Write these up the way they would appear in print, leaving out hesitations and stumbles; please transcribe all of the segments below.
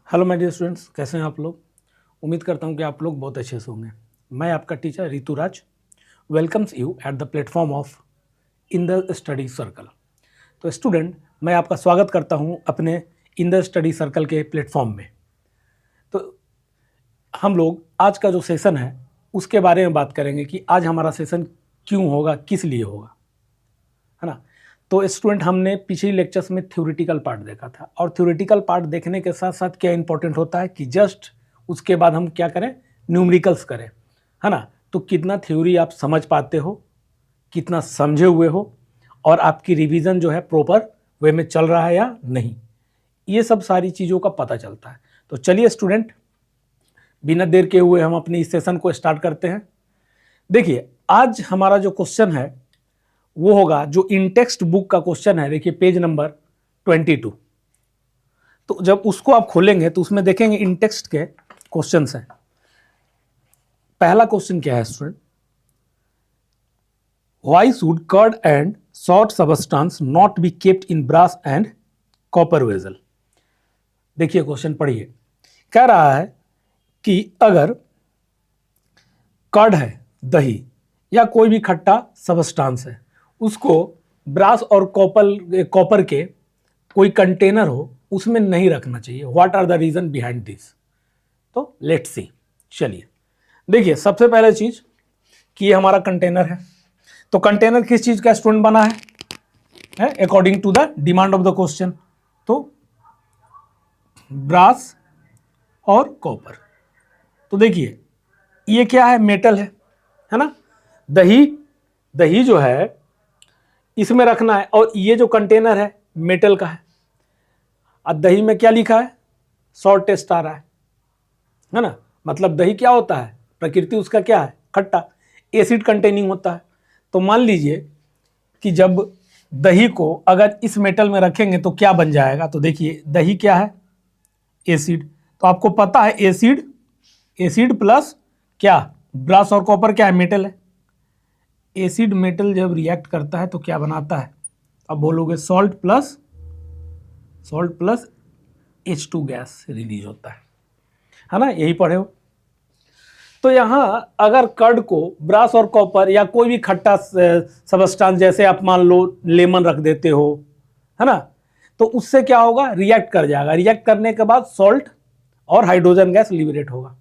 Hello my dear students, कैसे हैं आप लोग। उम्मीद करता हूं कि आप लोग बहुत अच्छे से होंगे। मैं आपका teacher Rituraj welcomes you at the platform of in the study circle. तो स्टूडेंट, मैं आपका स्वागत करता हूं अपने इन द स्टडी सर्कल के प्लेटफॉर्म में। तो हम लोग आज का जो सेशन है उसके बारे में बात करेंगे कि आज हमारा सेशन क्यों होगा, किस लिए होगा, है ना। तो स्टूडेंट, हमने पिछले लेक्चर्स में थ्योरेटिकल पार्ट देखा था और थ्योरेटिकल पार्ट देखने के साथ साथ क्या इंपॉर्टेंट होता है कि जस्ट उसके बाद हम क्या करें, न्यूमेरिकल्स करें, है ना। तो कितना थ्योरी आप समझ पाते हो, कितना समझे हुए हो और आपकी रिवीजन जो है प्रॉपर वे में चल रहा है या नहीं, ये सब सारी चीज़ों का पता चलता है। तो चलिए स्टूडेंट, बिना देर के हुए हम अपनी इस सेशन को स्टार्ट करते हैं। देखिए, आज हमारा जो क्वेश्चन है वो होगा जो इन टेक्स्ट बुक का क्वेश्चन है। देखिए पेज नंबर 22। तो जब उसको आप खोलेंगे तो उसमें देखेंगे इन टेक्स्ट के क्वेश्चंस हैं। पहला क्वेश्चन क्या है student, why should curd and short substance not be kept in brass and copper vessel. देखिए क्वेश्चन पढ़िए, कह रहा है कि अगर कर्ड है, दही या कोई भी खट्टा सबस्टेंस है, उसको ब्रास और कॉपर के कोई कंटेनर हो उसमें नहीं रखना चाहिए। What are the reason behind this. तो लेट्स सी। चलिए देखिए, सबसे पहले चीज कि ये हमारा कंटेनर है। तो कंटेनर किस चीज का स्टूडेंट बना है according to the demand of the question. तो ब्रास और कॉपर। तो देखिए ये क्या है, मेटल है ना। दही दही जो है इसमें रखना है और ये जो कंटेनर है मेटल का है। अब दही में क्या लिखा है, शॉर्ट टेस्ट आ रहा है ना। मतलब दही क्या होता है, प्रकृति उसका क्या है, खट्टा, एसिड कंटेनिंग होता है। तो मान लीजिए कि जब दही को अगर इस मेटल में रखेंगे तो क्या बन जाएगा। तो देखिए दही क्या है, एसिड। तो आपको पता है एसिड प्लस क्या, ब्रास और कॉपर क्या है, मेटल है। एसिड मेटल जब रिएक्ट करता है तो क्या बनाता है, अब बोलोगे salt plus H2 gas release होता है ना, यही पढ़े हो। तो यहां अगर कर्ड को ब्रास और कॉपर या कोई भी खट्टा सबस्टेंस, जैसे आप मान लो लेमन रख देते हो, है ना, तो उससे क्या होगा, रिएक्ट कर जाएगा। रिएक्ट करने के बाद सॉल्ट और हाइड्रोजन गैस लिबरेट होगा।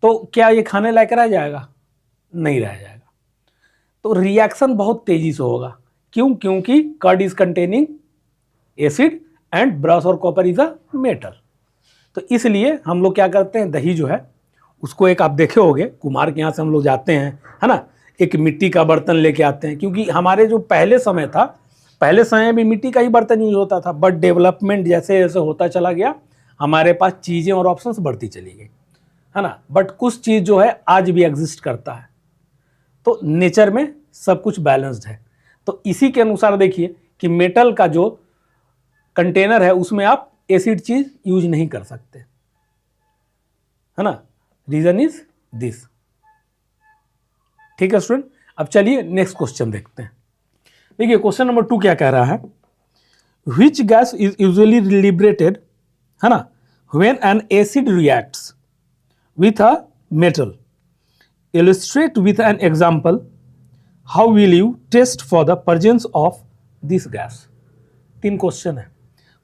तो क्या ये खाने लायक रह जाएगा, नहीं रह जाएगा। तो रिएक्शन बहुत तेजी से होगा। क्यों, क्योंकि curd is containing acid and brass और कॉपर इज अ मेटल। तो इसलिए हम लोग क्या करते हैं, दही जो है उसको एक आप देखे होंगे, कुम्हार के यहाँ से हम लोग जाते हैं, है ना, एक मिट्टी का बर्तन लेके आते हैं। क्योंकि हमारे जो पहले समय था, पहले समय में मिट्टी का ही बर्तन यूज होता था, बट डेवलपमेंट जैसे जैसे होता चला गया हमारे पास चीज़ें और ऑप्शंस बढ़ती चली गई, है ना। बट कुछ चीज़ जो है आज भी एग्जिस्ट करता है। तो नेचर में सब कुछ बैलेंस्ड है। तो इसी के अनुसार देखिए कि मेटल का जो कंटेनर है उसमें आप एसिड चीज यूज नहीं कर सकते, है ना। Reason is this. ठीक है स्टूडेंट, अब चलिए नेक्स्ट क्वेश्चन देखते हैं। देखिए क्वेश्चन नंबर 2 क्या कह रहा है, which gas is usually liberated, है ना, when an acid reacts with a metal, illustrate with an example, how will you test for the presence of this gas. 3 question है।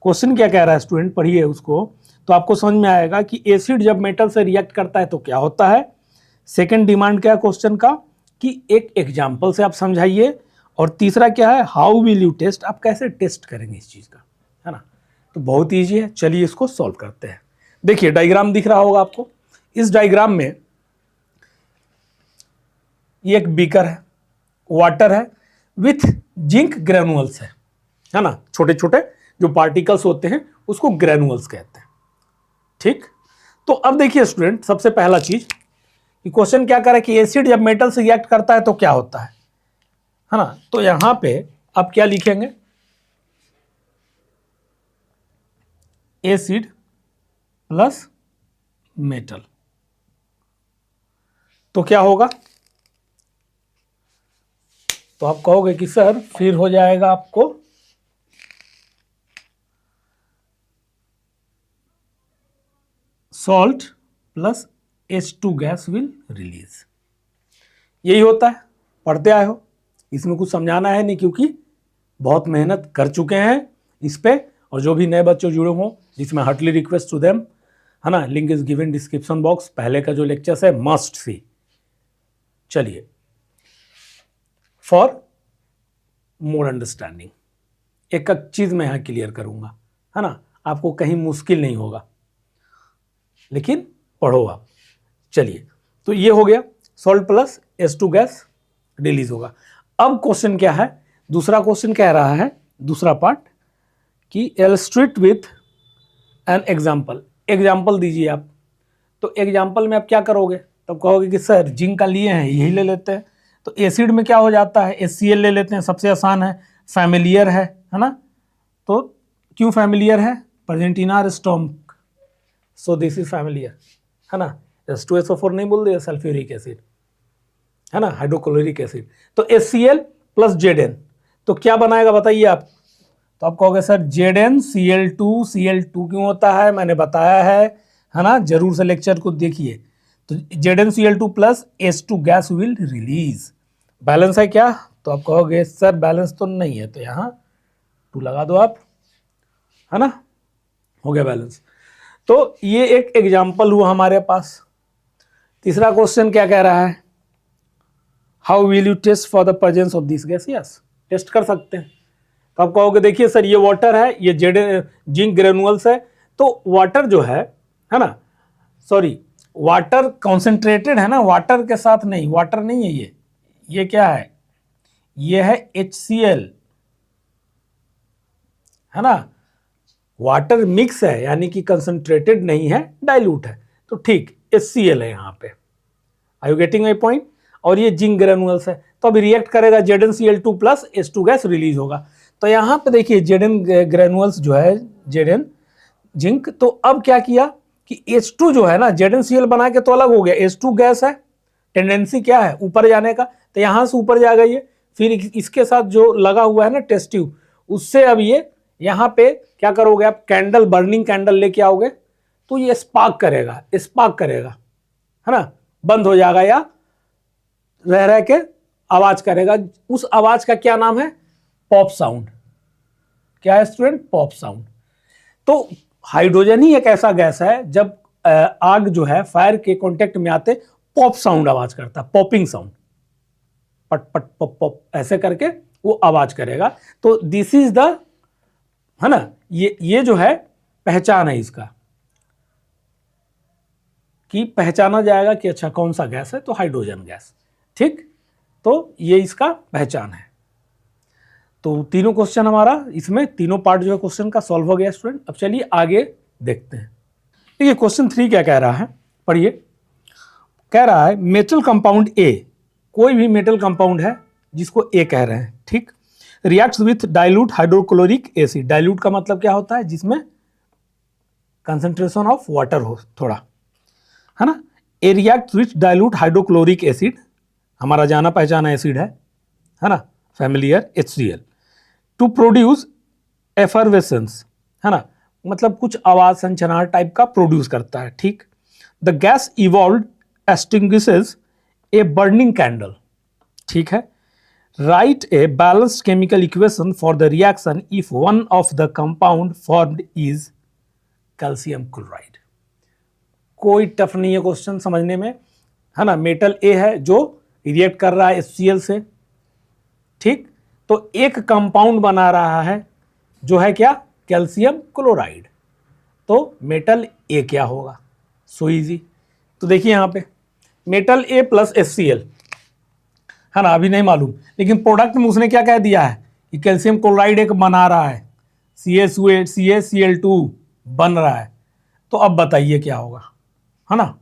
क्वेश्चन क्या कह रहा है स्टूडेंट, पढ़िए उसको तो आपको समझ में आएगा कि एसिड जब मेटल से रिएक्ट करता है तो क्या होता है। सेकंड डिमांड क्या है क्वेश्चन का, कि एक एग्जांपल से आप समझाइए। और तीसरा क्या है, हाउ विल यू टेस्ट, आप कैसे टेस्ट करेंगे इस चीज का, है ना। तो बहुत ईजी है, चलिए इसको सॉल्व करते हैं। देखिए डायग्राम दिख रहा होगा आपको। इस डायग्राम में ये एक बीकर है, वाटर है विथ जिंक ग्रेनुअल्स है ना। छोटे छोटे जो पार्टिकल्स होते हैं उसको ग्रेनुअल्स कहते हैं। ठीक, तो अब देखिए स्टूडेंट, सबसे पहला चीज कि क्वेश्चन क्या करे कि एसिड जब मेटल से रिएक्ट करता है तो क्या होता है ना। तो यहां पे आप क्या लिखेंगे, एसिड प्लस मेटल। तो क्या होगा, तो आप कहोगे कि सर फिर हो जाएगा आपको salt plus H2 gas will release. यही होता है, पढ़ते आए हो, इसमें कुछ समझाना है नहीं क्योंकि बहुत मेहनत कर चुके हैं इस पे। और जो भी नए बच्चे जुड़े हों, जिसमें हार्टली रिक्वेस्ट टू देम, है ना, link is given description box, पहले का जो लेक्चर्स है मस्ट सी। चलिए, फॉर मोर अंडरस्टैंडिंग एक एक चीज मैं यहां क्लियर करूंगा, है ना, आपको कहीं मुश्किल नहीं होगा, लेकिन पढ़ो आप। चलिए, तो ये हो गया, salt plus H2 gas release होगा। अब क्वेश्चन क्या है, दूसरा क्वेश्चन कह रहा है, दूसरा पार्ट, कि illustrate with an example. Example दीजिए आप। तो एग्जाम्पल में आप क्या करोगे, तो कहोगे कि सर जिंक का लिए हैं, यही ले लेते हैं। तो एसिड में क्या हो जाता है, HCl ले लेते हैं, सबसे आसान है, फैमिलियर है ना। तो क्यों फैमिलियर है, present in our stomach, so this is familiar, है ना। H2SO4 नहीं बोल दिया, सल्फ्यूरिक एसिड, है ना, हाइड्रोक्लोरिक एसिड। तो HCl प्लस Zn, तो क्या बनाएगा बताइए आप। तो आप कहोगे सर ZnCl2, Cl2 क्यों होता है, मैंने बताया है ना, जरूर से लेक्चर को देखिए। तो ZnCl2 plus H2 gas will release. Balance है क्या, तो आप कहोगे सर बैलेंस तो नहीं है, तो यहाँ 2 लगा दो आप, है ना, हो गया बैलेंस। तो ये एक एग्जाम्पल हुआ हमारे पास। तीसरा क्वेश्चन क्या कह रहा है, how will you test for the presence of this gas. Yes, test कर सकते हैं। तो आप कहोगे देखिए सर ये वाटर है, ये जिंक ग्रेनुअल्स है, तो वाटर जो है ना, सॉरी, वाटर कॉन्सेंट्रेटेड है ना, वाटर के साथ नहीं, वाटर नहीं है ये क्या है, ये है HCl, है ना, वाटर मिक्स है, यानी कि कंसंट्रेटेड नहीं है, डाइल्यूट है, तो ठीक HCl है यहाँ पे। Are you getting my point. और ये जिंक ग्रेनुअल्स है, तो अभी रिएक्ट करेगा, ZnCl2 plus H2 gas release होगा। तो यहाँ पे देखिए Zn ग्रेनुअल्स जो है, Zn जिंक, तो अब क्या किया कि H2 जो है ना, ZnCl बना के तो अलग हो गया, H2 गैस है, टेंडेंसी क्या है ऊपर जाने का, तो यहाँ से ऊपर जा गई है। फिर इसके साथ जो लगा हुआ है ना टेस्ट ट्यूब, उससे अब ये यहाँ पे क्या करोगे आप, कैंडल, बर्निंग कैंडल लेके आओगे, तो ये स्पार्क करेगा, है ना, बंद हो जाएगा या रह के आवाज करेगा। उस आवाज का क्या नाम है, पॉप साउंड। क्या है स्टूडेंट, पॉप साउंड। तो हाइड्रोजन ही एक ऐसा गैस है, जब आग जो है फायर के कांटेक्ट में आते पॉप साउंड आवाज करता है, पॉपिंग साउंड, पट पट पॉप पॉप ऐसे करके वो आवाज करेगा। तो दिस इज द, है ना, ये जो है पहचान है इसका, कि पहचाना जाएगा कि अच्छा कौन सा गैस है, तो हाइड्रोजन गैस, ठीक। तो ये इसका पहचान है। तो तीनों क्वेश्चन हमारा इसमें, तीनों पार्ट जो है क्वेश्चन का सॉल्व हो गया स्टूडेंट। अब चलिए आगे देखते हैं। देखिए क्वेश्चन 3 क्या कह रहा है, पढ़िए। कह रहा है मेटल कंपाउंड A, कोई भी मेटल कंपाउंड है जिसको A कह रहे हैं, ठीक, reacts with dilute hydrochloric acid. Dilute का मतलब क्या होता है, जिसमें कंसंट्रेशन ऑफ वाटर हो थोड़ा, है ना। A react with dilute hydrochloric acid, हमारा जाना पहचाना एसिड है ना, familiar HCl, to produce effervescence, है ना, मतलब कुछ आवाज संचनार टाइप का प्रोड्यूस करता है, ठीक। The gas evolve extinguishes a burning candle, ठीक है। Write a balanced chemical equation for the reaction if one of the compound formed is calcium chloride. कोई टफ नहीं है क्वेश्चन समझने में, है ना। मेटल A है जो रिएक्ट कर रहा है HCl से, ठीक, तो एक कंपाउंड बना रहा है जो है क्या, कैल्शियम क्लोराइड। तो मेटल A क्या होगा, सो इजी। तो देखिए यहां पे मेटल A प्लस HCl, है ना, अभी नहीं मालूम, लेकिन प्रोडक्ट में उसने क्या कह दिया है कि कैल्शियम क्लोराइड एक बना रहा है, CaCl2 बन रहा है। तो अब बताइए क्या होगा, है ना।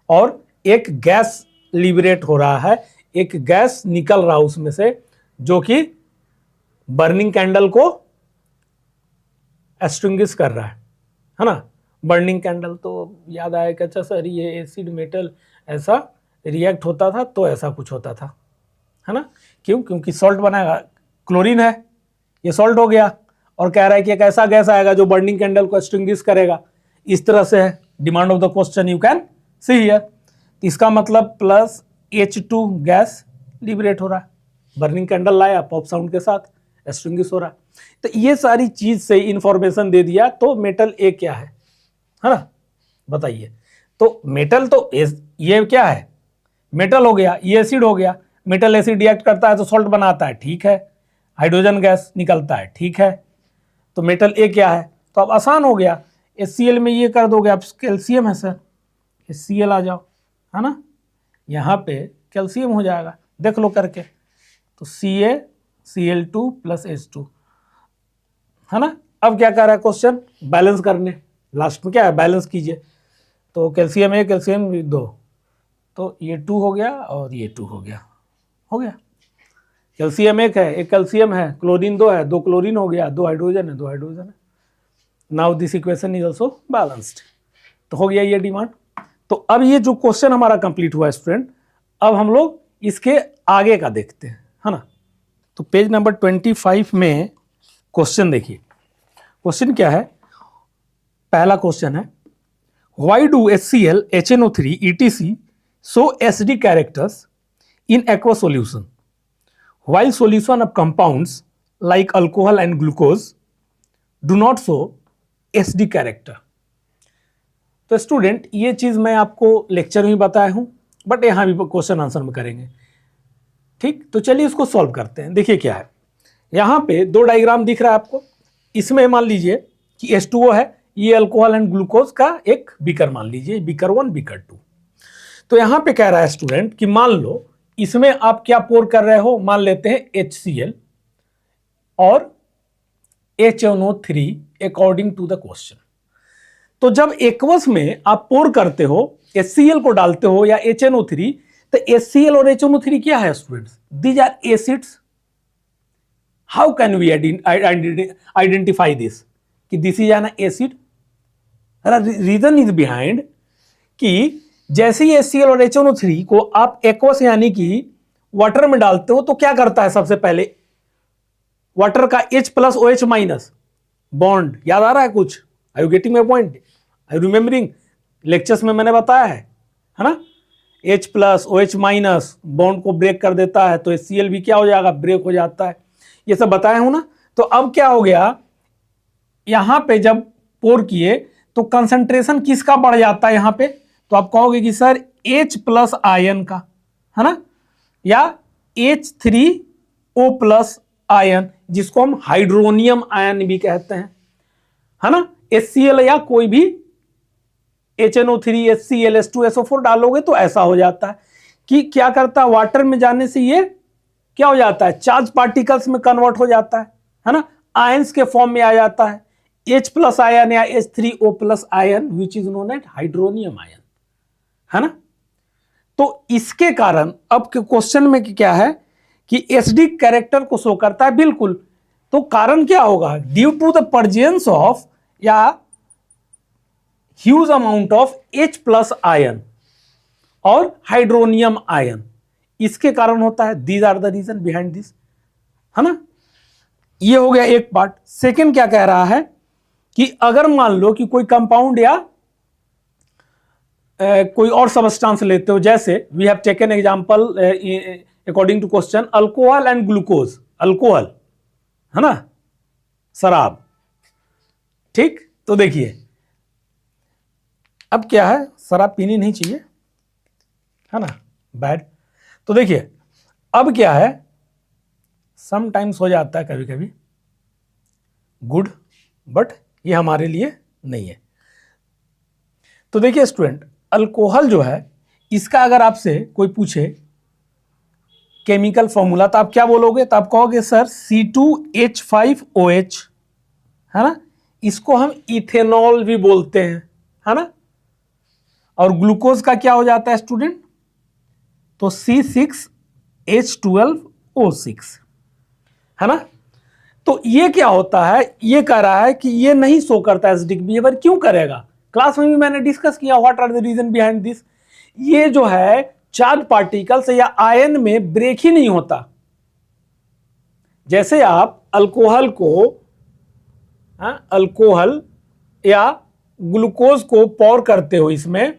और एक गैस लिबरेट हो रहा है, एक गैस निकल रहा है उसमें से, जो कि बर्निंग कैंडल को एक्सटिंग्विश कर रहा है ना। बर्निंग कैंडल तो याद आया कि अच्छा सर ये एसिड मेटल ऐसा रिएक्ट होता था तो ऐसा कुछ होता था, है ना। क्यों, क्योंकि सॉल्ट बनाएगा, क्लोरीन है, ये सॉल्ट हो गया, और कह रहा है कि एक ऐसा गैस आएगा जो बर्निंग कैंडल को एक्सटिंग्विश करेगा, इस तरह से है demand of the question you can see here. इसका मतलब प्लस H2 गैस लिबरेट हो रहा है, बर्निंग कैंडल लाया पॉप साउंड के साथ, एक्सटिंग्विश हो रहा है। तो ये सारी चीज से इंफॉर्मेशन दे दिया। तो मेटल ए क्या है ना, बताइए। तो मेटल तो ये क्या है, मेटल हो गया, ये एसिड हो गया। मेटल एसिड रिएक्ट करता है तो सॉल्ट बनाता है, ठीक है, हाइड्रोजन गैस निकलता है, ठीक है। तो मेटल ए क्या है, तो अब आसान हो गया, HCl में ये कर दोगे आप, कैल्शियम है सर, HCl आ जाओ, है ना, यहाँ पे कैल्शियम हो जाएगा, देख लो करके। तो CaCl2 प्लस H2, है ना। अब क्या कर रहा है क्वेश्चन, बैलेंस करने, लास्ट में क्या है, बैलेंस कीजिए। तो कैल्शियम है, कैल्शियम 2, तो ये 2 हो गया और ये 2 हो गया, हो गया। कैल्शियम एक है, एक कैल्शियम है, क्लोरीन 2 है, 2 क्लोरीन हो गया, 2 हाइड्रोजन है, 2 हाइड्रोजन है। Now this equation is also balanced. तो हो गया ये डिमांड। तो अब ये जो क्वेश्चन हमारा कंप्लीट हुआ स्टूडेंट, अब हम लोग इसके आगे का देखते हैं, है ना। तो पेज नंबर 25 में क्वेश्चन देखिए। क्वेश्चन क्या है, पहला क्वेश्चन है, why do HCl, HNO3 etc show SD characters in aqueous solution while solution of compounds like alcohol and glucose do not show SD character। तो स्टूडेंट ये चीज मैं आपको लेक्चर में बताया हूं, बट यहां भी क्वेश्चन आंसर में करेंगे, ठीक। तो चलिए इसको सॉल्व करते हैं। देखिए क्या है, यहां पे 2 डायग्राम दिख रहा है आपको। इसमें मान लीजिए कि H2O है, ये अल्कोहल एंड ग्लूकोज का एक बीकर मान लीजिए, बीकर 1 बीकर 2। तो यहां पे कह रहा है स्टूडेंट कि मान लो इसमें आप क्या पोर कर रहे हो, मान लेते हैं HCl और HNO3 according to the question. तो जब एक्वस में आप पोर करते हो, HCl को डालते हो या HNO3, तो HCl और HNO3 क्या है students, these are acids. How can we identify this कि this is an acid. Reason is behind कि जैसे ही HCl और HNO3 को आप एक्वस यानी कि वाटर में डालते हो, तो क्या करता है, सबसे पहले वाटर का H plus OH minus bond, याद आ रहा है कुछ, I you getting my point, I remembering, lectures में मैंने बताया है ना। H plus OH minus bond को ब्रेक कर देता है, तो HCl भी क्या हो जाएगा, ब्रेक हो जाता है, ये सब बताया हूं ना। तो अब क्या हो गया, यहां पे जब पोर किए तो कंसंट्रेशन किसका बढ़ जाता है यहां पे, तो आप कहोगे कि सर H प्लस आयन का, है ना, या H3O प्लस आयन, जिसको हम हाइड्रोनियम आयन भी कहते हैं, है ना। HCl या कोई भी HNO3 HCl H2SO4 डालोगे तो ऐसा हो जाता है कि क्या करता है, वाटर में जाने से ये क्या हो जाता है, चार्ज पार्टिकल्स में कन्वर्ट हो जाता है ना, आयंस के फॉर्म में आ जाता है, H प्लस आयन या H3O plus ion which is known as hydronium ion, है ना। तो इसके कारण अब क्वेश्चन में क्या है कि SD कैरेक्टर को शो करता है, बिल्कुल। तो कारण क्या होगा, due to the presence of या huge amount of H plus ion और हाइड्रोनियम आयन, इसके कारण होता है। These are the reason behind this, है ना। ये हो गया एक पार्ट। सेकंड क्या कह रहा है कि अगर मान लो कि कोई कंपाउंड या कोई और सबस्टांस लेते हो, जैसे we have taken example according to question alcohol and glucose, alcohol है ना, शराब, ठीक। तो देखिए अब क्या है, शराब पीनी नहीं चाहिए, है ना, बैड। तो देखिए अब क्या है, समटाइम्स हो जाता है कभी कभी गुड, बट ये हमारे लिए नहीं है। तो देखिए स्टूडेंट, अल्कोहल जो है, इसका अगर आपसे कोई पूछे केमिकल फॉर्मूला, तो आप क्या बोलोगे, तो आप कहोगे सर C2H5OH, है ना, इसको हम इथेनॉल भी बोलते हैं, है ना। और ग्लूकोज का क्या हो जाता है स्टूडेंट, तो C6H12O6, है ना। तो ये क्या होता है, ये कह रहा है कि ये नहीं शो करता एसिडिक बिहेवियर, क्यों करेगा, क्लास में भी मैंने डिस्कस किया what are the reason behind this. ये जो है चार्ज पार्टिकल्स या आयन में ब्रेक ही नहीं होता। जैसे आप अल्कोहल को, अल्कोहल या ग्लूकोज को पॉर करते हो इसमें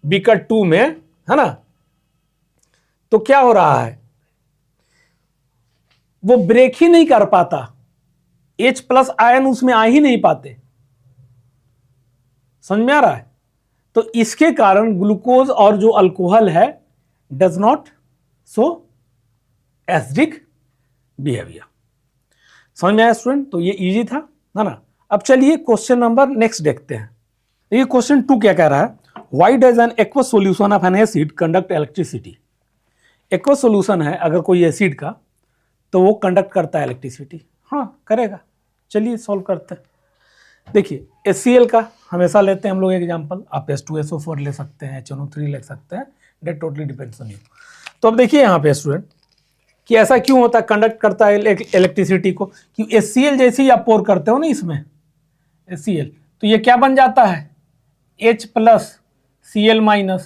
बीकर 2 में, है ना, तो क्या हो रहा है, वो ब्रेक ही नहीं कर पाता, H+ आयन उसमें आ ही नहीं पाते। समझ में आ रहा है? तो इसके कारण ग्लूकोज और जो अल्कोहल है does not show acidic behaviour. समझ में आया स्टूडेंट? तो ये इजी था, है ना। अब चलिए क्वेश्चन नंबर नेक्स्ट देखते हैं। ये क्वेश्चन 2 क्या कह रहा है, why does an aqueous solution of N acid conduct electricity. Aqueous solution है अगर कोई एसिड का, तो वो कंडक्ट करता है इलेक्ट्रिसिटी। हाँ करेगा। चलिए सॉल्व करते हैं। देखिए HCl का हमेशा लेते हैं हम लोग एग्जांपल, आप H2SO4 ले सकते हैं, HNO3 ले सकते हैं, that totally depends on you. तो अब देखिए यहाँ पे स्टूडेंट कि ऐसा क्यों होता है, कंडक्ट करता है इलेक्ट्रिसिटी को, कि HCl जैसे ही आप पोर करते हो ना इसमें HCl, तो ये क्या बन जाता है, H+ Cl-,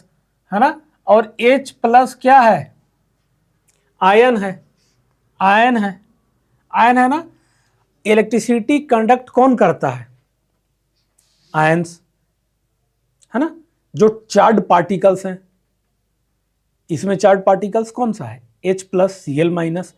है ना, और H+ क्या है, आयन है, आयन है, आयन है ना। इलेक्ट्रिसिटी कंडक्ट कौन करता है, आयंस, है ना, जो चार्ज पार्टिकल्स हैं। इसमें चार्ज पार्टिकल्स कौन सा है, H+ Cl-।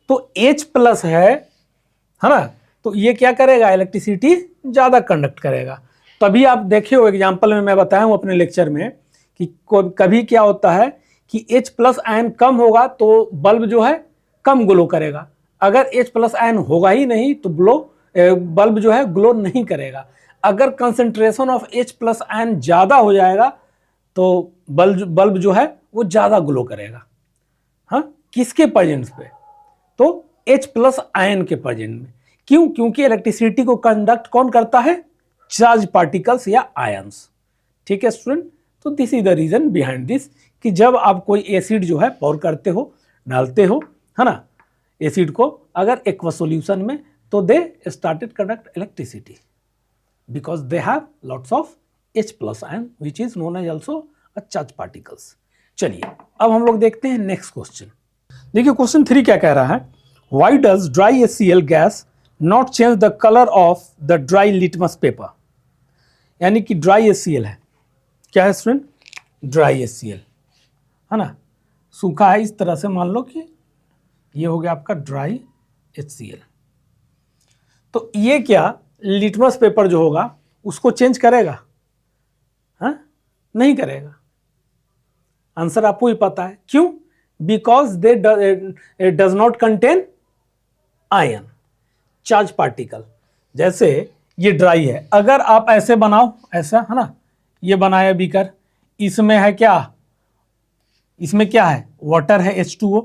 तो H+ है ना, तो ये क्या करेगा, इलेक्ट्रिसिटी ज्यादा कंडक्ट करेगा। तभी आप देखे हो एग्जांपल में मैं बताया हूं अपने लेक्चर में कि कभी क्या होता है कि H+ आयन कम होगा तो बल्ब जो है कम ग्लो करेगा, अगर H+ आयन होगा ही नहीं तो बल्ब जो है ग्लो नहीं करेगा। अगर कंसंट्रेशन ऑफ H+ आयन ज्यादा हो जाएगा तो बल्ब जो है वो ज्यादा ग्लो करेगा। हाँ, किसके प्रेजेंस पे, तो H+ आयन के प्रेजेंस में। क्यों, क्योंकि इलेक्ट्रिसिटी को कंडक्ट कौन करता है, चार्ज पार्टिकल्स या आयंस। ठीक है स्टूडेंट, तो this is the reason behind this, कि जब आप कोई एसिड जो है पॉर करते हो, डालते हो, है ना, एसिड को अगर एक्वस सॉल्यूशन में, तो they started conduct electricity because they have lots of H+ ion which is known as also a charge particles. चलिए अब हम लोग देखते हैं नेक्स्ट क्वेश्चन। देखिए क्वेश्चन 3 क्या कह रहा है, why does dry HCl gas not change the colour of the dry litmus paper. यानी कि ड्राई HCl है, क्या है स्टूडेंट, ड्राई HCl, है ना, सूखा है, इस तरह से मान लो कि ये हो गया आपका ड्राई HCl। तो ये क्या लिटमस पेपर जो होगा उसको चेंज करेगा, हाँ नहीं करेगा। आंसर आपको ही पता है, क्यों, because they does not contain ion, charge particle. जैसे ये ड्राई है, अगर आप ऐसे बनाओ, ऐसा है ना, ये बनाया बीकर, इसमें है क्या, इसमें क्या है, वाटर है H2O।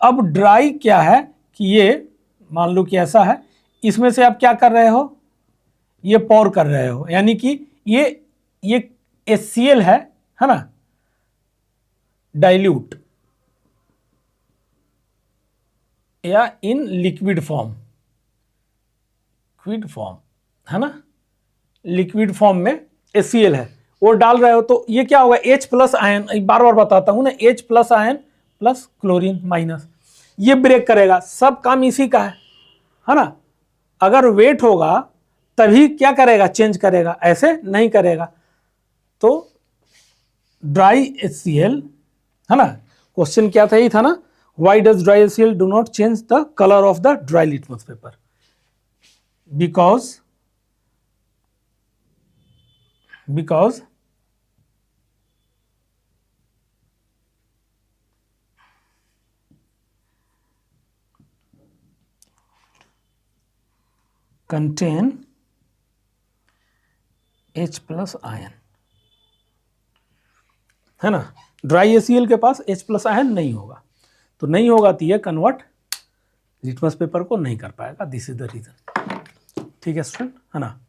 अब ड्राई क्या है कि ये मान लो कि ऐसा है, इसमें से आप क्या कर रहे हो, ये पॉर कर रहे हो, यानी कि ये HCl है ना, डाइल्यूट या इन लिक्विड फॉर्म, है ना, लिक्विड फॉर्म में HCl है, वो डाल रहे हो, तो ये क्या होगा, H+ आयन, बार बार बताता हूं ना, H+ ion plus chlorine minus, ये ब्रेक करेगा, सब काम इसी का है ना। अगर वेट होगा तभी क्या करेगा, चेंज करेगा, ऐसे नहीं करेगा। तो ड्राई HCl, है ना, क्वेश्चन क्या था, ये था ना, why does dry HCl do not change the colour of the dry litmus paper, because contain H+ ion, है ना, ड्राई HCl के पास H+ आयन नहीं होगा, तो नहीं होगा तो ये कन्वर्ट लिटमस पेपर को नहीं कर पाएगा, दिस इज द रीजन। ठीक है स्टूडेंट, है ना।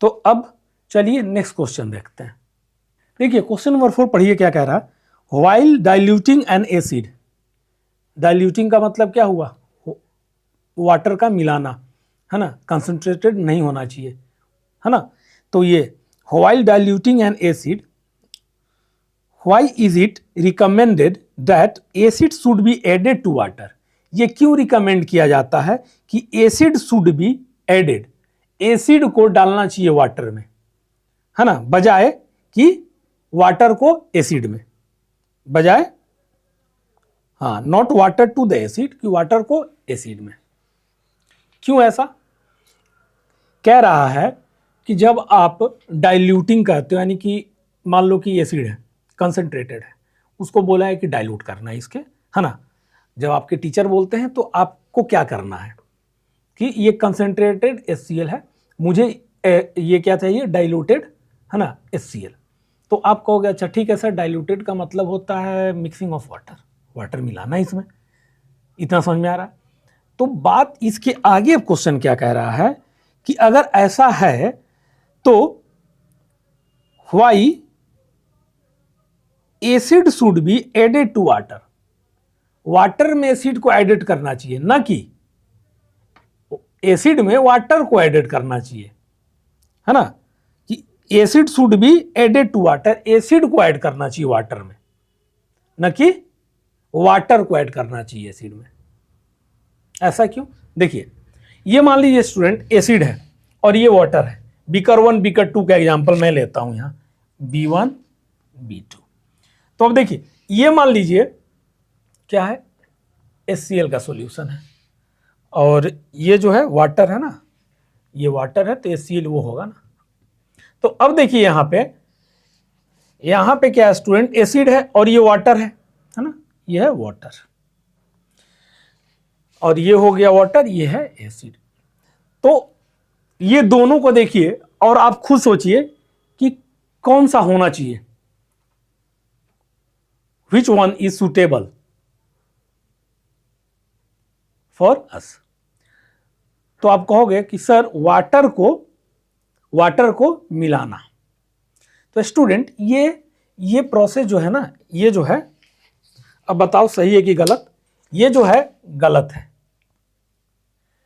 तो अब चलिए नेक्स्ट क्वेश्चन देखते हैं। देखिए क्वेश्चन नंबर 4 पढ़िए क्या कह रहा है, while diluting an acid. Diluting का मतलब क्या हुआ, वाटर का मिलाना, है ना, कंसंट्रेटेड नहीं होना चाहिए, है ना। तो ये while diluting an acid, why is it recommended that acid should be added to water. ये क्यों रिकमेंड किया जाता है कि acid should be added, acid को डालना चाहिए वाटर में, है ना, बजाय कि वाटर को एसिड में, बजाय, हाँ, not water to the acid, कि वाटर को एसिड में। क्यों ऐसा कह रहा है कि जब आप डाइल्यूटिंग करते हो, यानी कि मान लो कि एसिड है, कंसंट्रेटेड है, उसको बोला है कि डाइल्यूट करना है इसके, है ना। जब आपके टीचर बोलते हैं तो आपको क्या करना है कि ये कंसंट्रेटेड HCl है, मुझे ये क्या चाहिए, डाइल्यूटेड, है ना, HCl। तो आप कहोगे अच्छा ठीक है सर, डाइल्यूटेड का मतलब होता है मिक्सिंग ऑफ वाटर, वाटर मिलाना इसमें। इतना समझ में आ रहा है। तो बात इसके आगे क्वेश्चन क्या कह रहा है कि अगर ऐसा है तो why acid should be added to water, water में एसिड को एडेड करना चाहिए, ना कि एसिड में वाटर को एडेड करना चाहिए, है ना, कि acid should be added to water, acid को ऐड करना चाहिए वाटर में, न कि वाटर को ऐड करना चाहिए एसिड में। ऐसा क्यों? देखिए, ये मान लीजिए स्टूडेंट एसिड है और ये वाटर है, बीकर 1 बीकर 2 का एग्जांपल मैं लेता हूं यहां, B1 B2। तो अब देखिए, ये मान लीजिए क्या है, HCl का सॉल्यूशन है, और ये जो है वाटर है ना, ये वाटर है तो HCl वो होगा ना। तो अब देखिए यहां पे क्या है स्टूडेंट, एसिड है और ये वाटर है ना, ये है वाटर, और ये हो गया वाटर, ये है एसिड। तो ये दोनों को देखिए और आप खुद सोचिए कि कौन सा होना चाहिए, which one is suitable for us. तो आप कहोगे कि सर वाटर को मिलाना। तो स्टूडेंट ये प्रोसेस जो है ना, ये जो है, अब बताओ सही है कि गलत? ये जो है गलत है,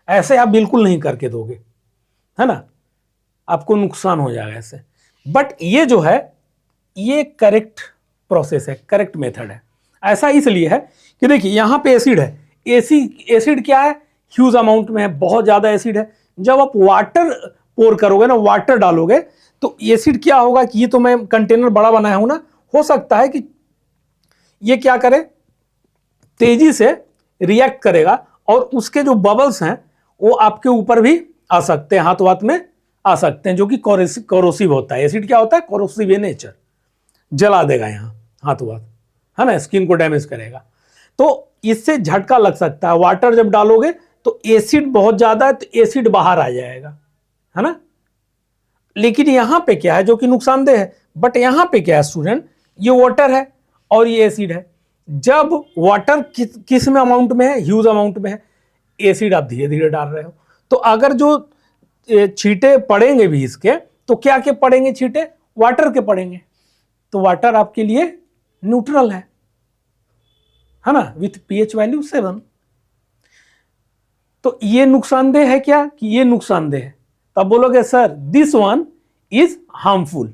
ऐसे आप बिल्कुल नहीं करके दोगे, है ना, आपको नुकसान हो जाएगा ऐसे। बट ये जो है ये करेक्ट प्रोसेस है, करेक्ट मेथड है। ऐसा इसलिए है कि देखिए यहां पे एसिड है, एसिड क्या है, ह्यूज अमाउंट में है, बहुत ज्यादा एसिड है। जब आप वाटर पोर करोगे ना, वाटर डालोगे, तो एसिड क्या होगा कि ये तो मैं कंटेनर बड़ा बनाया हूं ना, हो सकता है कि ये क्या करे, तेजी से रिएक्ट करेगा और उसके जो बबल्स हैं वो आपके ऊपर भी आ सकते हैं, हाथ वाथ में आ सकते हैं, जो कि कोरोसिव होता है। एसिड क्या होता है, कोरोसिव इन नेचर, जला देगा यहाँ हाथ वाथ, है ना, स्किन को डैमेज करेगा। तो इससे झटका लग सकता है। वाटर जब डालोगे तो एसिड बहुत ज्यादा है तो एसिड बाहर आ जाएगा, है ना। लेकिन यहां पे क्या है जो कि नुकसानदेह है, बट यहां पे क्या है स्टूडेंट, ये वाटर है और ये एसिड है। जब वाटर किस में अमाउंट में है, ह्यूज अमाउंट में है, एसिड आप धीरे धीरे डाल रहे हो, तो अगर जो छींटे पड़ेंगे भी इसके, तो क्या के पड़ेंगे छींटे, वाटर के पड़ेंगे। तो वाटर आपके लिए न्यूट्रल है ना, विथ pH वैल्यू 7। तो ये नुकसानदेह है क्या, कि ये नुकसानदेह है। तब बोलोगे sir this one is harmful,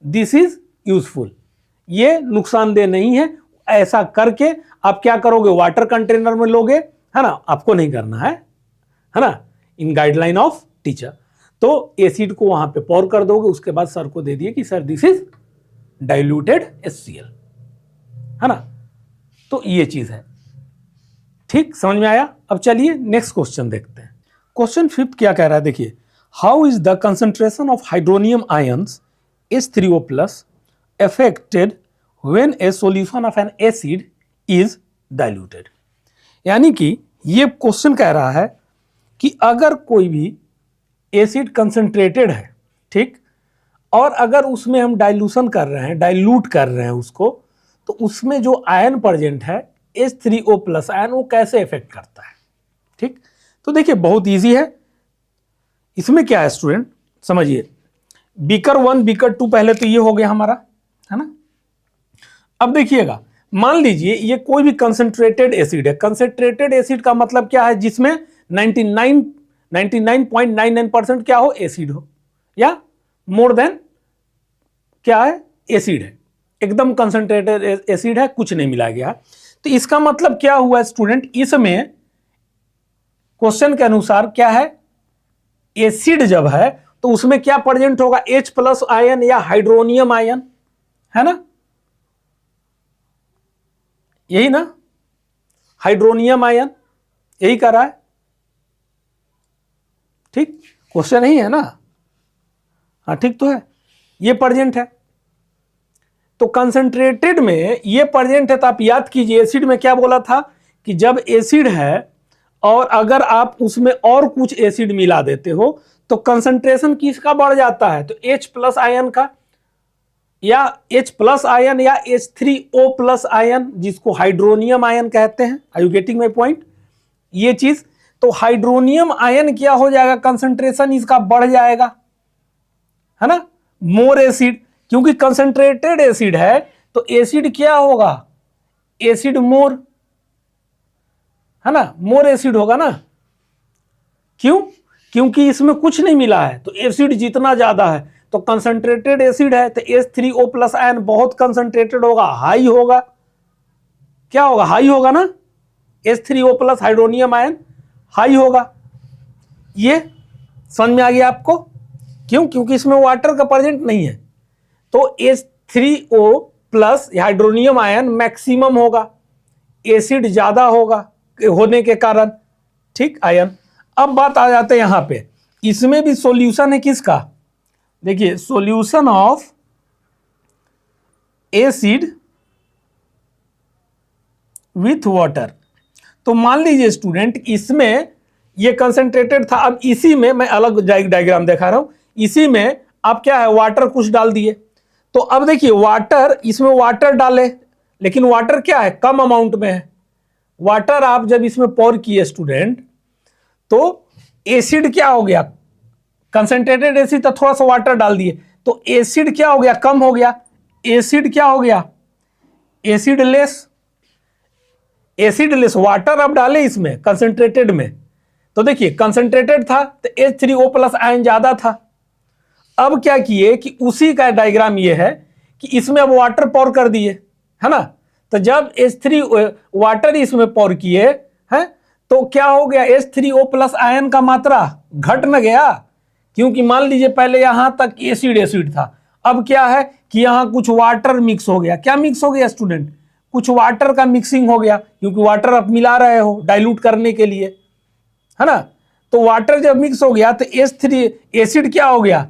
this is useful. ये नुकसानदेह नहीं है। ऐसा करके आप क्या करोगे, वाटर कंटेनर में लोगे, है ना, आपको नहीं करना है ना, इन गाइडलाइन ऑफ टीचर। तो एसिड को वहां पे पौर कर दोगे, उसके बाद सर को दे दिए कि sir this is diluted HCl, है ना। तो ये चीज है, ठीक, समझ में आया। अब चलिए नेक्स्ट क्वेश्चन देखते हैं। क्वेश्चन 5 क्या कह रहा है, देखिए, how is the concentration of hydronium ions H3O+ affected when a solution of an acid is diluted। यानी कि ये क्वेश्चन कह रहा है कि अगर कोई भी एसिड कंसंट्रेटेड है, ठीक, और अगर उसमें हम डाइल्यूशन कर रहे हैं, डाइल्यूट कर रहे हैं उसको, तो उसमें जो आयन प्रेजेंट है H3O+ आयन, वो कैसे इफेक्ट करता है, ठीक। तो देखिए बहुत इजी है। इसमें क्या है स्टूडेंट, समझिए, बीकर 1 बीकर 2 पहले तो ये हो गया हमारा, है ना। अब देखिएगा, मान लीजिए ये कोई भी कंसंट्रेटेड एसिड है। कंसंट्रेटेड एसिड का मतलब क्या है, जिसमें 99.99% क्या हो, एसिड हो, या मोर देन क्या है, एसिड है, एकदम कंसंट्रेटेड एसिड है, कुछ नहीं मिला गया। तो इसका मतलब क्या हुआ स्टूडेंट, इसमें क्वेश्चन के अनुसार क्या है, एसिड जब है तो उसमें क्या प्रेजेंट होगा, H प्लस आयन या हाइड्रोनियम आयन, है ना, यही ना, हाइड्रोनियम आयन, यही कर रहा है, ठीक, क्वेश्चन यही है ना, हाँ ठीक तो है, ये प्रेजेंट है। तो कंसंट्रेटेड में ये प्रेजेंट है, तो आप याद कीजिए एसिड में क्या बोला था कि जब एसिड है और अगर आप उसमें और कुछ एसिड मिला देते हो तो कंसंट्रेशन किसका बढ़ जाता है, तो H प्लस आयन का, या H प्लस आयन या H3O प्लस आयन, जिसको हाइड्रोनियम आयन कहते हैं। Are you getting my point, ये चीज, तो हाइड्रोनियम आयन क्या हो जाएगा, कंसंट्रेशन इसका बढ़ जाएगा, है ना, मोर एसिड, क्योंकि कंसंट्रेटेड एसिड है तो एसिड क्या होगा, एसिड मोर, है ना, मोर एसिड होगा ना, क्यों, क्योंकि इसमें कुछ नहीं मिला है, तो एसिड जितना ज्यादा है तो कंसंट्रेटेड एसिड है तो H3O प्लस आयन बहुत कंसंट्रेटेड होगा, हाई होगा, क्या होगा, हाई होगा ना, H3O plus hydronium ion high होगा। ये समझ में आ गया आपको, क्यों, क्योंकि इसमें वाटर का प्रेजेंट नहीं है, तो H3O plus hydronium ion maximum होगा, एसिड ज्यादा होगा होने के कारण, ठीक आयन। अब बात आ जाते हैं यहां पे, इसमें भी सॉल्यूशन है किसका, देखिए solution of acid with water. तो मान लीजिए स्टूडेंट इसमें ये कंसंट्रेटेड था, अब इसी में मैं अलग डायग्राम दिखा रहा हूं, इसी में आप क्या है वाटर कुछ डाल दिए, तो अब देखिए वाटर, इसमें वाटर डाले लेकिन वाटर क्या है कम अमाउंट में है, वाटर आप जब इसमें पौर किए स्टूडेंट तो एसिड क्या हो गया, कंसंट्रेटेड एसिड तो थोड़ा सा वाटर डाल दिए तो एसिड क्या हो गया, कम हो गया, एसिड क्या हो गया, acid less, acid less water अब डाले इसमें कंसंट्रेटेड में, तो देखिए कंसंट्रेटेड था तो H3O प्लस आयन ज्यादा था। अब क्या किए कि उसी का डायग्राम ये है कि इसमें अब वाटर पौर कर दिए, है ना, तो जब H3 वाटर इसमें पौर किए हैं तो क्या हो गया, H3O प्लस आयन का मात्रा घट न गया, क्योंकि मान लीजिए पहले यहां तक एसिड एसिड था, अब क्या है कि यहां कुछ वाटर मिक्स हो गया, क्या मिक्स हो गया स्टूडेंट, कुछ वाटर का मिक्सिंग हो गया, क्योंकि वाटर आप मिला रहे हो डाइल्यूट करने के लिए, है ना, तो वाटर जब मिक्स हो गया तो H3 एसिड क्या हो गया,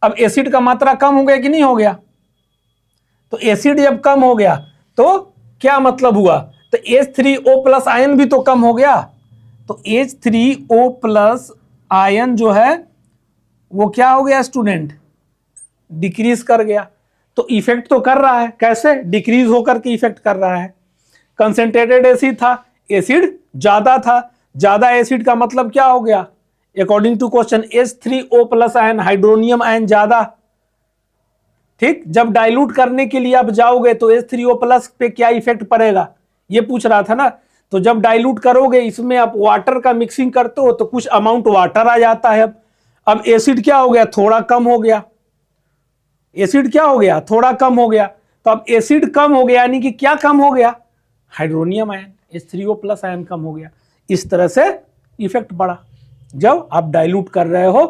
अब एसिड का मात्रा कम हो गया कि नहीं हो गया, तो एसिड जब कम हो गया तो क्या मतलब हुआ, तो H3O प्लस आयन भी तो कम हो गया, तो H3O प्लस आयन जो है वो क्या हो गया स्टूडेंट, डिक्रीज कर गया, तो इफेक्ट तो कर रहा है, कैसे, डिक्रीज होकर के इफेक्ट कर रहा है। कंसंट्रेटेड एसिड था, एसिड ज्यादा था, ज्यादा एसिड का मतलब क्या हो गया, according to question H3O plus ion hydronium ion ज्यादा, ठीक, जब डाइल्यूट करने के लिए आप जाओगे तो H3O प्लस पे क्या इफेक्ट पड़ेगा, ये पूछ रहा था ना, तो जब डाइल्यूट करोगे इसमें आप वाटर का मिक्सिंग करते हो तो कुछ अमाउंट वाटर आ जाता है, अब एसिड क्या हो गया, थोड़ा कम हो गया, एसिड क्या हो गया, थोड़ा कम हो गया, तो अब एसिड कम हो गया यानी कि क्या कम हो गया, hydronium ion H3O plus ion कम हो गया, इस तरह से इफेक्ट बढ़ा जब आप डाइल्यूट कर रहे हो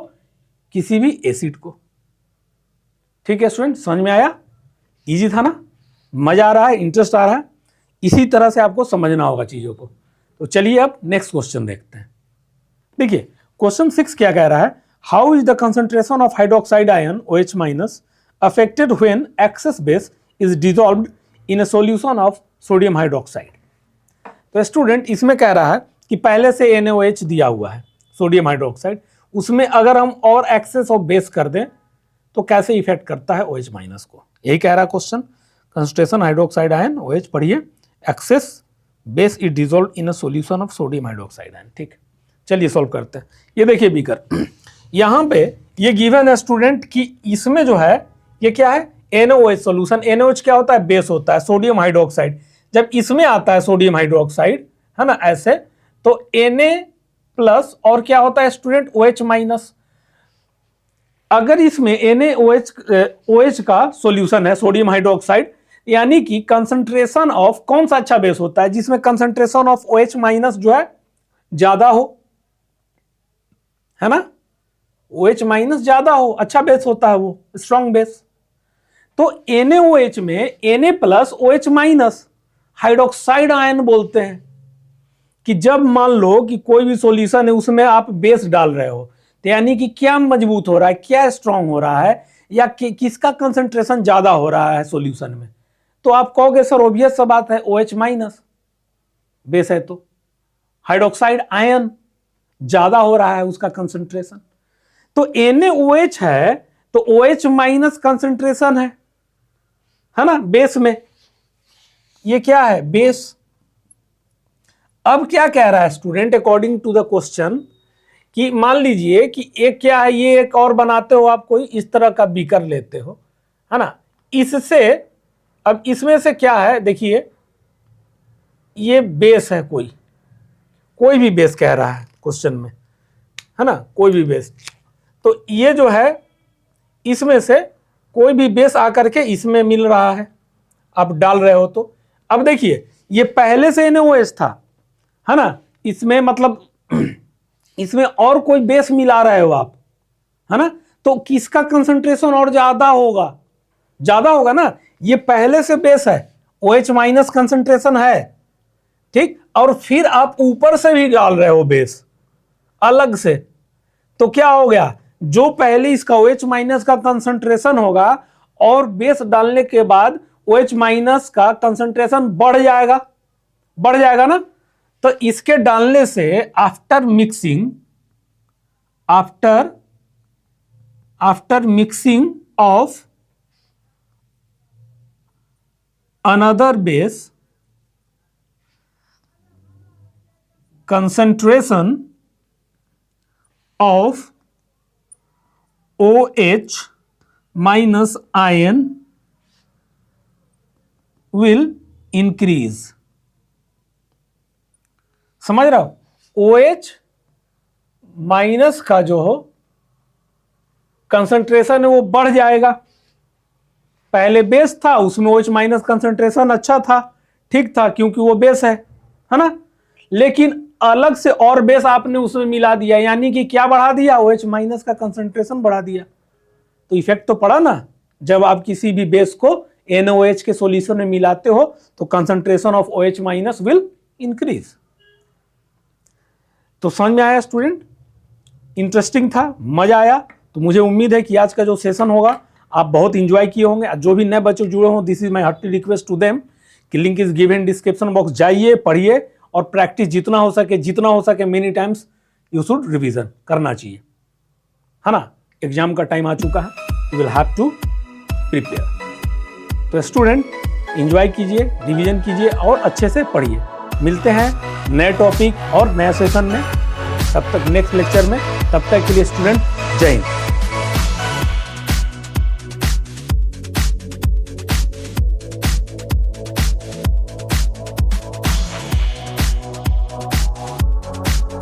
किसी भी एसिड को। ठीक है स्टूडेंट, समझ में आया, इजी था ना, मजा आ रहा है, इंटरेस्ट आ रहा है, इसी तरह से आपको समझना होगा चीजों को। तो चलिए अब नेक्स्ट क्वेश्चन देखते हैं। देखिए क्वेश्चन 6 क्या कह रहा है, how is the concentration of hydroxide ion OH minus affected when excess base is dissolved in a solution of sodium hydroxide। तो स्टूडेंट इसमें कह रहा है कि पहले से NaOH दिया हुआ है सोडियम हाइड्रोक्साइड, उसमें अगर हम और एक्सेस ऑफ बेस कर दें तो कैसे इफेक्ट करता है OH माइनस को, यही कह रहा है question. Concentration hydroxide ion OH पढ़िए, excess base is dissolve in a solution of sodium hydroxide ion. ठीक, चलिए सॉल्व करते हैं। ये देखिए बीकर, यहां पे ये गिवन है स्टूडेंट कि इसमें जो है ये क्या है NaOH सॉल्यूशन, NaOH क्या होता है, बेस होता है सोडियम हाइड्रोक्साइड, जब इसमें आता है सोडियम हाइड्रोक्साइड, है ना, ऐसे तो Na प्लस और क्या होता है स्टूडेंट OH माइनस। अगर इसमें NaOH का सॉल्यूशन है सोडियम हाइड्रोक्साइड, यानी कि कंसंट्रेशन ऑफ कौन सा अच्छा बेस होता है, जिसमें कंसंट्रेशन ऑफ OH माइनस जो है ज्यादा हो, है ना, OH माइनस ज्यादा हो, अच्छा बेस होता है वो, स्ट्रॉन्ग बेस। तो NaOH में Na plus OH minus hydroxide ion बोलते हैं। कि जब मान लो कि कोई भी सॉल्यूशन है उसमें आप बेस डाल रहे हो, तो यानी कि क्या मजबूत हो रहा है, क्या स्ट्रांग हो रहा है, या किसका कंसंट्रेशन ज्यादा हो रहा है सॉल्यूशन में, तो आप कहोगे सर ऑब्वियस सा बात है OH माइनस बेस है तो हाइड्रोक्साइड आयन ज्यादा हो रहा है उसका कंसंट्रेशन। तो NaOH है तो OH माइनस कंसंट्रेशन है ना बेस में, ये क्या है बेस। अब क्या कह रहा है student according to the question कि मान लीजिए कि एक क्या है, ये एक और बनाते हो आप, कोई इस तरह का बीकर लेते हो, है ना, इससे अब इसमें से क्या है देखिए, ये बेस है, कोई भी बेस कह रहा है क्वेश्चन में, है ना, कोई भी बेस। तो ये जो है इसमें से कोई भी बेस आकर के इसमें मिल रहा है, आप डाल रहे हो। तो अब देखिए ये पहले से NaOH था, है ना, इसमें मतलब इसमें और कोई बेस मिला रहे हो आप, है ना, तो किसका कंसंट्रेशन और ज्यादा होगा ना, ये पहले से बेस है, OH माइनस कंसंट्रेशन है, ठीक, और फिर आप ऊपर से भी डाल रहे हो बेस अलग से, तो क्या हो गया, जो पहले इसका OH माइनस का कंसंट्रेशन होगा और बेस डालने के बाद OH माइनस का कंसंट्रेशन बढ़ जाएगा ना। तो इसके डालने से after mixing of another base, concentration of OH minus ion will increase। समझ रहा हो, OH माइनस का जो हो कंसंट्रेशन है वो बढ़ जाएगा, पहले बेस था उसमें OH माइनस कंसंट्रेशन अच्छा था, ठीक था, क्योंकि वो बेस है ना, लेकिन अलग से और बेस आपने उसमें मिला दिया, यानी कि क्या बढ़ा दिया, OH माइनस का कंसंट्रेशन बढ़ा दिया। तो इफेक्ट तो पड़ा ना, जब आप किसी भी बेस को NaOH के सॉल्यूशन में मिलाते हो तो concentration of OH minus will increase. तो समझ में आया स्टूडेंट, इंटरेस्टिंग था, मजा आया। तो मुझे उम्मीद है कि आज का जो सेशन होगा आप बहुत इंजॉय किए होंगे। जो भी नए बच्चे जुड़े हों, this is my hearty request to them कि link is given description box, जाइए पढ़िए और प्रैक्टिस जितना हो सके many times you should revision करना चाहिए, है ना। एग्जाम का टाइम आ चुका है, you will have to prepare. तो स्टूडेंट एंजॉय कीजिए, रिवीजन कीजिए और अच्छे से पढ़िए। मिलते हैं नए टॉपिक और नए सेशन में, तब तक नेक्स्ट लेक्चर में, तब तक के लिए स्टूडेंट जय हिंद।